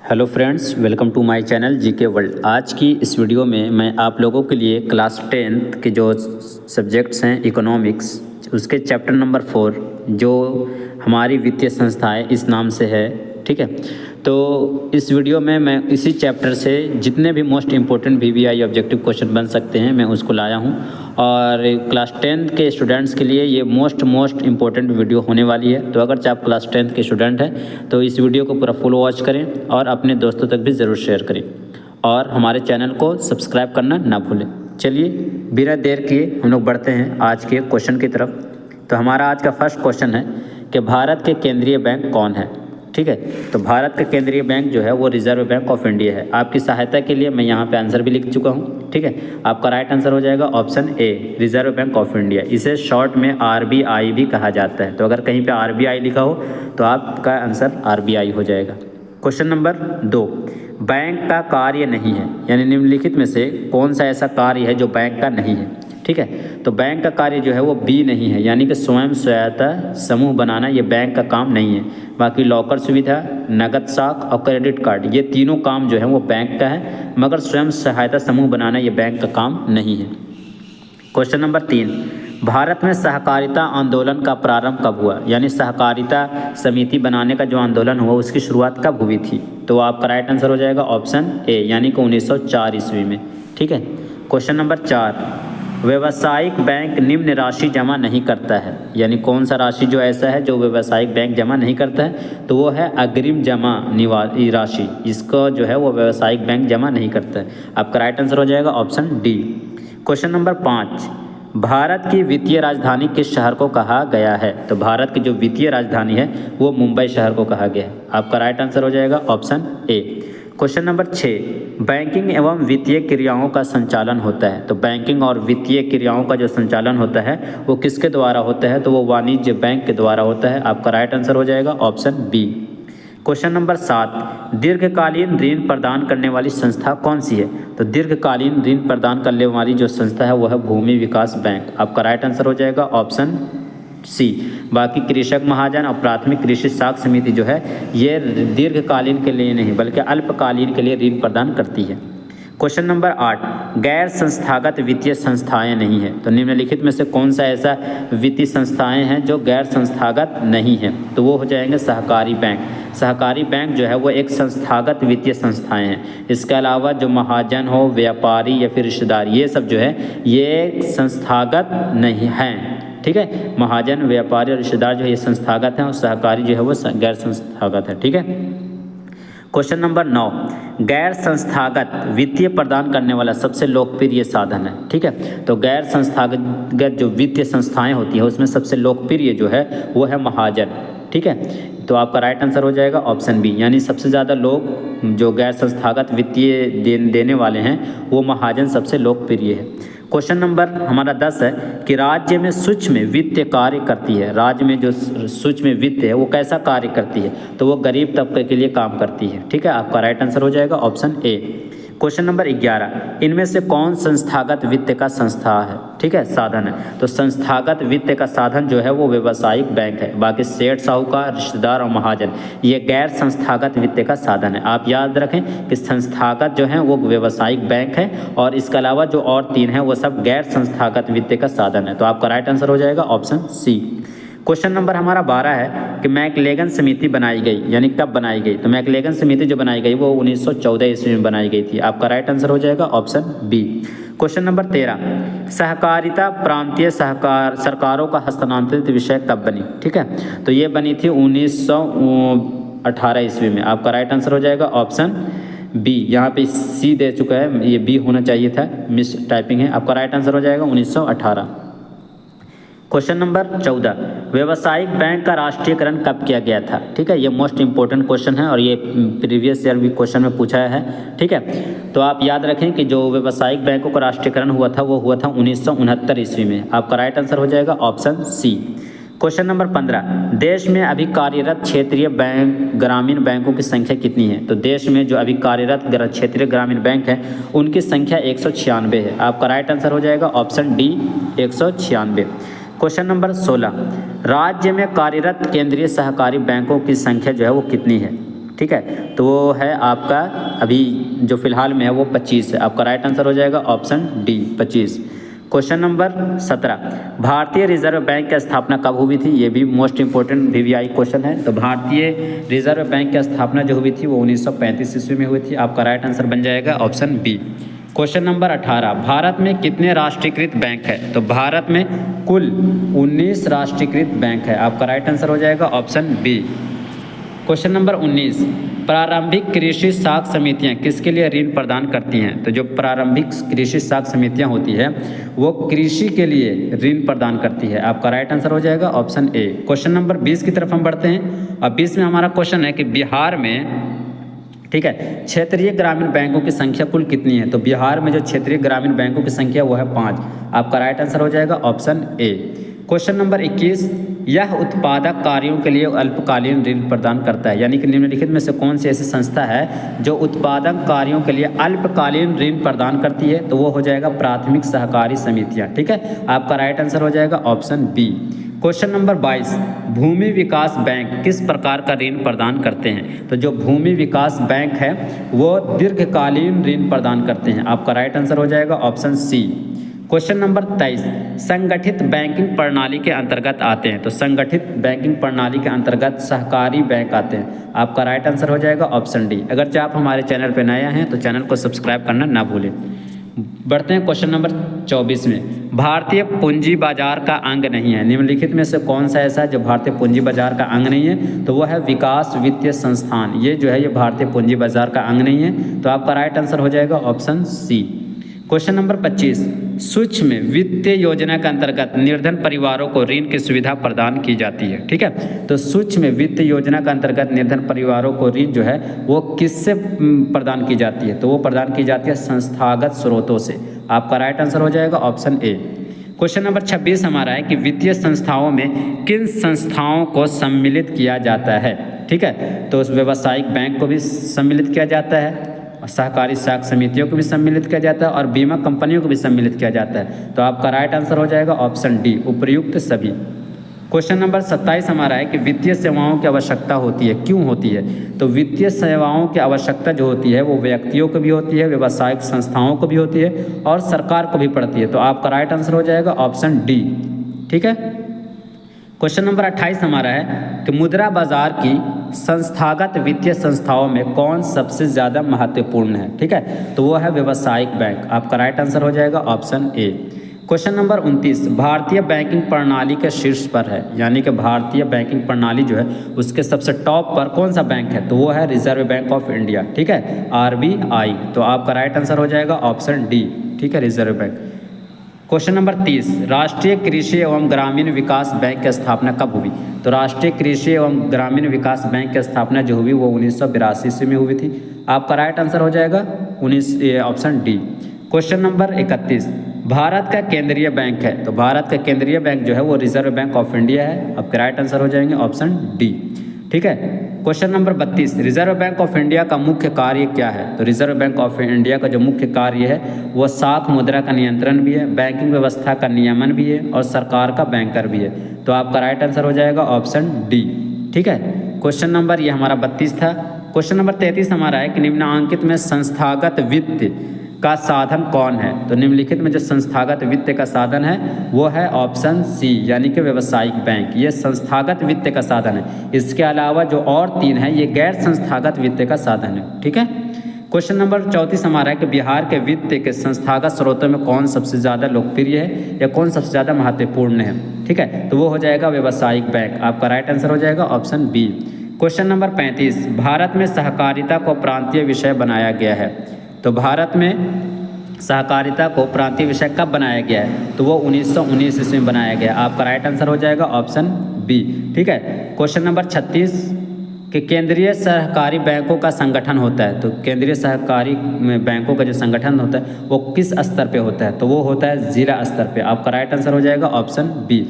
Hello friends, welcome to my channel GK world. आज की इस वीडियो में मैं आप लोगों के लिए क्लास 10th के जो सब्जेक्ट्स हैं इकोनॉमिक्स, उसके चैप्टर नंबर 4 जो हमारी वित्तीय संस्थाएं इस नाम से है, ठीक है। तो इस वीडियो में मैं इसी चैप्टर से जितने भी most important VVI objective question बन सकते हैं मैं उसको लाया हूं, और क्लास 10th के स्टूडेंट्स के लिए ये मोस्ट इम्पोर्टेंट वीडियो होने वाली है। तो अगर आप क्लास 10th के स्टूडेंट हैं तो इस वीडियो को पूरा फुल वॉच करें और अपने दोस्तों तक भी ज़रूर शेयर करें, और हमारे चैनल को सब्सक्राइब करना ना भूलें। चलिए बिना देर किए हम लोग बढ़ते हैं आज के क्वेश्चन की तरफ। तो हमारा आज का फर्स्ट क्वेश्चन है कि भारत के केंद्रीय बैंक कौन है, ठीक है। तो भारत का केंद्रीय बैंक जो है वो रिजर्व बैंक ऑफ इंडिया है। आपकी सहायता के लिए मैं यहाँ पे आंसर भी लिख चुका हूँ, ठीक है। आपका राइट आंसर हो जाएगा option A, reserve bank of India. इसे शॉर्ट में RBI भी कहा जाता है। तो अगर कहीं पे RBI लिखा हो तो आपका आंसर RBI हो जाएगा। क्वेश्चन नंबर 2, बैंक का कार्य नहीं है, यानी निम्नलिखित में से कौन सा ऐसा कार्य है जो बैंक का नहीं है, ठीक है। तो बैंक का कार्य जो है वो बी नहीं है, यानी कि स्वयं सहायता समूह बनाना ये बैंक का काम नहीं है। बाकी लॉकर सुविधा, नगद साख और क्रेडिट कार्ड, ये तीनों काम जो है वो बैंक का है, मगर स्वयं सहायता समूह बनाना ये बैंक का काम नहीं है। क्वेश्चन नंबर 3, भारत में सहकारिता आंदोलन का प्रारंभ कब हुआ, यानी सहकारिता समिति बनाने का जो आंदोलन हुआ उसकी शुरुआत कब हुई थी। तो आपका राइट आंसर हो जाएगा ऑप्शन ए, यानी कि 1904 ईस्वी में, ठीक है। क्वेश्चन नंबर 4, व्यावसायिक बैंक निम्न राशि जमा नहीं करता है, यानी कौन सा राशि जो ऐसा है जो व्यावसायिक बैंक जमा नहीं करता है। तो वो है अग्रिम जमा निवासी राशि, इसको जो है वो व्यावसायिक बैंक जमा नहीं करता है। आपका राइट आंसर हो जाएगा option D. Question number 5, Bharat की वित्तीय राजधानी किस शहर को कहा गया है। तो भारत की जो वित्तीय राजधानी है वो मुंबई शहर को कहा गया है। आपका राइट आंसर हो जाएगा option A. Question number 6, banking एवं वित्तीय क्रियाओं का संचालन होता है। तो बैंकिंग और वित्तीय क्रियाओं का जो संचालन होता है वो किसके द्वारा होता है। तो वो वाणिज्य बैंक के द्वारा होता है। आपका राइट आंसर हो जाएगा ऑप्शन बी। क्वेश्चन नंबर 7, दीर्घकालीन ऋण प्रदान करने वाली संस्था कौन सी है। तो दीर्घकालीन ऋण प्रदान करने वाली जो संस्था है वो है भूमि विकास बैंक। आपका राइट आंसर हो जाएगा ऑप्शन सी। बाकी कृषक महाजन और प्राथमिक कृषि साख समिति जो है ये दीर्घकालीन के लिए नहीं बल्कि अल्पकालीन के लिए ऋण प्रदान करती है। क्वेश्चन नंबर 8, गैर संस्थागत वित्तीय संस्थाएं नहीं है। तो निम्नलिखित में से कौन सा ऐसा वित्तीय संस्थाएं हैं जो गैर संस्थागत नहीं है। तो वो हो जाएंगे सहकारी बैंक। सहकारी बैंक जो है वो एक संस्थागत वित्तीय संस्थाएं हैं। इसके अलावा जो महाजन हो, व्यापारी या फिर रिश्तेदार, ये सब जो है ये संस्थागत नहीं हैं, ठीक है। महाजन, व्यापारी और रिश्तेदार जो है ये संस्थागत हैं और सहकारी जो है वो गैर संस्थागत है, ठीक है। क्वेश्चन नंबर 9, गैर संस्थागत वित्तीय प्रदान करने वाला सबसे लोकप्रिय साधन है, ठीक है। तो गैर संस्थागत जो वित्तीय संस्थाएं होती है उसमें सबसे लोकप्रिय जो है वो है महाजन, ठीक है। तो आपका राइट आंसर हो जाएगा ऑप्शन बी, यानी सबसे ज़्यादा लोग जो गैर संस्थागत वित्तीय देने वाले हैं वो महाजन सबसे लोकप्रिय है। क्वेश्चन नंबर हमारा 10 है कि राज्य में सूक्ष्म वित्त कार्य करती है। राज्य में जो सूक्ष्म वित्त है वो कैसा कार्य करती है। तो वो गरीब तबके के लिए काम करती है, ठीक है। आपका राइट आंसर हो जाएगा ऑप्शन ए। क्वेश्चन नंबर 11, इनमें से कौन संस्थागत वित्त का संस्था है, ठीक है, साधन है। तो संस्थागत वित्त का साधन जो है वो व्यावसायिक बैंक है। बाकी सेठ, साहूकार, रिश्तेदार और महाजन ये गैर संस्थागत वित्त का साधन है। आप याद रखें कि संस्थागत जो है वो व्यावसायिक बैंक है और इसके अलावा जो और 3 है वो सब गैर संस्थागत वित्त का साधन है। तो आपका राइट आंसर हो जाएगा ऑप्शन सी। क्वेश्चन नंबर हमारा 12 है कि मैकलेगन समिति बनाई गई, यानी कब बनाई गई। तो मैकलेगन समिति जो बनाई गई वो 1914 ईस्वी में बनाई गई थी। आपका राइट आंसर हो जाएगा ऑप्शन बी। क्वेश्चन नंबर 13, सहकारिता प्रांतीय सरकारों का हस्तांतरित विषय कब बनी, ठीक है। तो ये बनी थी 1918 ईस्वी में। आपका राइट आंसर हो जाएगा ऑप्शन बी। यहाँ पे सी दे चुका है, ये बी होना चाहिए था, मिस टाइपिंग है। आपका राइट आंसर हो जाएगा 1918। क्वेश्चन नंबर 14, व्यावसायिक बैंक का राष्ट्रीयकरण कब किया गया था, ठीक है। ये मोस्ट इंपॉर्टेंट क्वेश्चन है और ये प्रीवियस ईयर भी क्वेश्चन में पूछा है, ठीक है। तो आप याद रखें कि जो व्यावसायिक बैंकों का राष्ट्रीयकरण हुआ था वो हुआ था 1969 ईस्वी में। आपका राइट आंसर हो जाएगा ऑप्शन सी। क्वेश्चन नंबर 15, देश में अभी कार्यरत क्षेत्रीय बैंक ग्रामीण बैंकों की संख्या कितनी है। तो देश में जो अभी कार्यरत क्षेत्रीय ग्रामीण बैंक है उनकी संख्या 196 है। आपका राइट आंसर हो जाएगा ऑप्शन डी, 196। क्वेश्चन नंबर 16, राज्य में कार्यरत केंद्रीय सहकारी बैंकों की संख्या जो है वो कितनी है। ठीक है, तो वो है आपका अभी जो फिलहाल में है वो 25 है। आपका राइट आंसर हो जाएगा ऑप्शन डी 25। क्वेश्चन नंबर 17, भारतीय रिजर्व बैंक की स्थापना कब हुई थी? ये भी मोस्ट इंपॉर्टेंट VVI क्वेश्चन है। तो भारतीय रिजर्व बैंक की स्थापना जो हुई थी वो 1935 ईस्वी में हुई थी। आपका राइट आंसर बन जाएगा option B. Question number 18, Bharat में कितने राष्ट्रीयकृत बैंक है? तो भारत में कुल 19 राष्ट्रीयकृत बैंक है। आपका राइट आंसर हो जाएगा ऑप्शन बी। क्वेश्चन नंबर 19, प्रारंभिक कृषि साख समितियां किसके लिए ऋण प्रदान करती हैं? तो जो प्रारंभिक कृषि साख समितियां होती है वो कृषि के लिए ऋण प्रदान करती है। आपका राइट आंसर हो जाएगा ऑप्शन ए। क्वेश्चन नंबर 20 की तरफ हम बढ़ते हैं। अब 20 में हमारा क्वेश्चन है कि बिहार में, ठीक है, क्षेत्रीय ग्रामीण बैंकों की संख्या कुल कितनी है? तो बिहार में जो क्षेत्रीय ग्रामीण बैंकों की संख्या वो है 5। आपका राइट आंसर हो जाएगा ऑप्शन ए। क्वेश्चन नंबर 21, यह उत्पादक कार्यों के लिए अल्पकालीन ऋण प्रदान करता है, यानी कि निम्नलिखित में से कौन सी ऐसी संस्था है जो उत्पादक कार्यों के लिए अल्पकालीन ऋण प्रदान करती है? तो वो हो जाएगा प्राथमिक सहकारी समितियां। ठीक है, आपका राइट आंसर हो जाएगा ऑप्शन बी। क्वेश्चन नंबर 22, भूमि विकास बैंक किस प्रकार का ऋण प्रदान करते हैं? तो जो भूमि विकास बैंक है वो दीर्घकालीन ऋण प्रदान करते हैं। आपका राइट आंसर हो जाएगा ऑप्शन सी। क्वेश्चन नंबर 23, संगठित बैंकिंग प्रणाली के अंतर्गत आते हैं। तो संगठित बैंकिंग प्रणाली के अंतर्गत सहकारी बैंक आते हैं। आपका राइट आंसर हो जाएगा ऑप्शन डी। अगर जो आप हमारे चैनल पर नए हैं तो चैनल को सब्सक्राइब करना ना भूलें। बढ़ते हैं क्वेश्चन नंबर 24 में, भारतीय पूंजी बाजार का अंग नहीं है। निम्नलिखित में से कौन सा ऐसा है जो भारतीय पूंजी बाजार का अंग नहीं है? तो वह है विकास वित्तीय संस्थान। ये जो है ये भारतीय पूंजी बाजार का अंग नहीं है। तो आपका राइट आंसर हो जाएगा ऑप्शन सी। क्वेश्चन नंबर 25, सूक्ष्म वित्तीय योजना के अंतर्गत निर्धन परिवारों को ऋण की सुविधा प्रदान की जाती है। ठीक है, तो सूक्ष्म वित्त योजना के अंतर्गत निर्धन परिवारों को ऋण जो है वो किससे प्रदान की जाती है? तो वो प्रदान की जाती है संस्थागत स्रोतों से। आपका राइट आंसर हो जाएगा ऑप्शन ए। क्वेश्चन नंबर 26 हमारा है कि वित्तीय संस्थाओं में किन संस्थाओं को सम्मिलित किया जाता है? ठीक है, तो उस व्यावसायिक बैंक को भी सम्मिलित किया जाता है, सहकारी साख समितियों को भी सम्मिलित किया जाता है और बीमा कंपनियों को भी सम्मिलित किया जाता है। तो आपका राइट आंसर हो जाएगा ऑप्शन डी, उपर्युक्त सभी। क्वेश्चन नंबर 27 हमारा है कि वित्तीय सेवाओं की आवश्यकता होती है, क्यों होती है? तो वित्तीय सेवाओं की आवश्यकता जो होती है वो व्यक्तियों को भी होती है, व्यावसायिक संस्थाओं को भी होती है और सरकार को भी पड़ती है। तो आपका राइट आंसर हो जाएगा ऑप्शन डी। ठीक है, क्वेश्चन नंबर 28 हमारा है कि मुद्रा बाजार की संस्थागत वित्तीय संस्थाओं में कौन सबसे ज़्यादा महत्वपूर्ण है? ठीक है, तो वो है व्यावसायिक बैंक। आपका राइट आंसर हो जाएगा ऑप्शन ए। क्वेश्चन नंबर 29, भारतीय बैंकिंग प्रणाली के शीर्ष पर है, यानी कि भारतीय बैंकिंग प्रणाली जो है उसके सबसे टॉप पर कौन सा बैंक है? तो वो है रिजर्व बैंक ऑफ इंडिया। ठीक है, RBI। तो आपका राइट आंसर हो जाएगा ऑप्शन डी। ठीक है, रिजर्व बैंक। क्वेश्चन नंबर 30, राष्ट्रीय कृषि एवं ग्रामीण विकास बैंक की स्थापना कब हुई? तो राष्ट्रीय कृषि एवं ग्रामीण विकास बैंक की स्थापना जो हुई वो 1982 ईस्वी में हुई थी। आपका राइट आंसर हो जाएगा option D. Question number 31, Bharat का केंद्रीय बैंक है। तो भारत का केंद्रीय बैंक जो है वो रिजर्व बैंक ऑफ इंडिया है। आपके राइट आंसर हो जाएंगे ऑप्शन डी। ठीक है, question number 32, reserve bank of India का मुख्य कार्य क्या है? तो रिजर्व बैंक ऑफ इंडिया का जो मुख्य कार्य है वो साख मुद्रा का नियंत्रण भी है, बैंकिंग व्यवस्था का नियमन भी है और सरकार का बैंकर भी है। तो आपका राइट आंसर हो जाएगा ऑप्शन डी। ठीक है, क्वेश्चन नंबर ये हमारा 32 था। क्वेश्चन नंबर 33 हमारा है कि निम्नांकित में संस्थागत वित्त का साधन कौन है? तो निम्नलिखित में जो संस्थागत वित्त का साधन है वो है ऑप्शन सी, यानी कि व्यावसायिक बैंक। ये संस्थागत वित्त का साधन है। इसके अलावा जो और 3 है ये गैर संस्थागत वित्त का साधन है। ठीक है, क्वेश्चन नंबर 34 हमारा है कि बिहार के वित्त के संस्थागत स्रोतों में कौन सबसे ज़्यादा लोकप्रिय है या कौन सबसे ज़्यादा महत्वपूर्ण है? ठीक है, तो वो हो जाएगा व्यावसायिक बैंक। आपका राइट आंसर हो जाएगा option B. Question number 35, Bharat में सहकारिता को प्रांतीय विषय बनाया गया है। तो भारत में सहकारिता को प्रांतीय विषय कब बनाया गया है? तो वो 1919 ईस्वी में बनाया गया। आपका राइट आंसर हो जाएगा ऑप्शन बी। ठीक है, क्वेश्चन नंबर 36 कि केंद्रीय सहकारी बैंकों का संगठन होता है। तो केंद्रीय सहकारी बैंकों का जो संगठन होता है वो किस स्तर पे होता है? तो वो होता है जिला स्तर पे। आपका राइट आंसर हो जाएगा ऑप्शन बी।